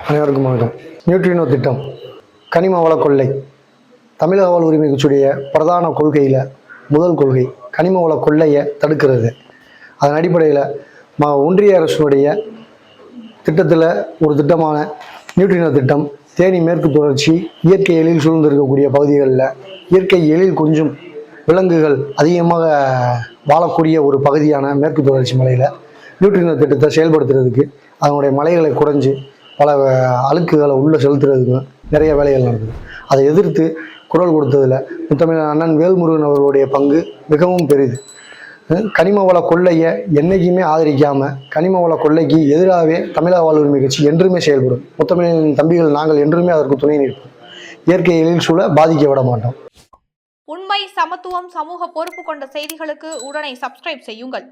அனைவருக்கும் வணக்கம். நியூட்ரினோ திட்டம் கனிம வள கொள்ளை தமிழக வாழ் உரிமை கட்சியுடைய பிரதான கொள்கையில் முதல் கொள்கை கனிம வள கொள்ளையை தடுக்கிறது. அதன் அடிப்படையில் ஒன்றிய அரசுடைய திட்டத்தில் ஒரு திட்டமான நியூட்ரினோ திட்டம் தேனி மேற்கு தொடர்ச்சி இயற்கை எழில் சூழ்ந்திருக்கக்கூடிய பகுதிகளில் இயற்கை எழில் கொஞ்சம் விலங்குகள் அதிகமாக வாழக்கூடிய ஒரு பகுதியான மேற்கு தொடர்ச்சி மலையில் நியூட்ரினோ திட்டத்தை செயல்படுத்துறதுக்கு அதனுடைய மலைகளை குறைஞ்சி பல அழுக்குகளை உள்ளே செலுத்துறதுக்கு நிறைய வேலைகள் நடக்குது. அதை எதிர்த்து குரல் கொடுத்ததில் முத்தமிழ் அண்ணன் வேல்முருகன் அவர்களுடைய பங்கு மிகவும் பெரிது. கனிம வள கொள்ளையை என்றைக்குமே ஆதரிக்காமல் கனிம வள கொள்ளைக்கு எதிராகவே தமிழக வாழ் உரிமை கட்சி என்றுமே செயல்படும். முத்தமிழின் தம்பிகள் நாங்கள் என்றுமே அதற்கு துணை நிற்போம். இயற்கை எழில் சூழ பாதிக்க விட மாட்டோம். உண்மை, சமத்துவம், சமூக பொறுப்பு கொண்ட செய்திகளுக்கு உடனே சப்ஸ்கிரைப் செய்யுங்கள்.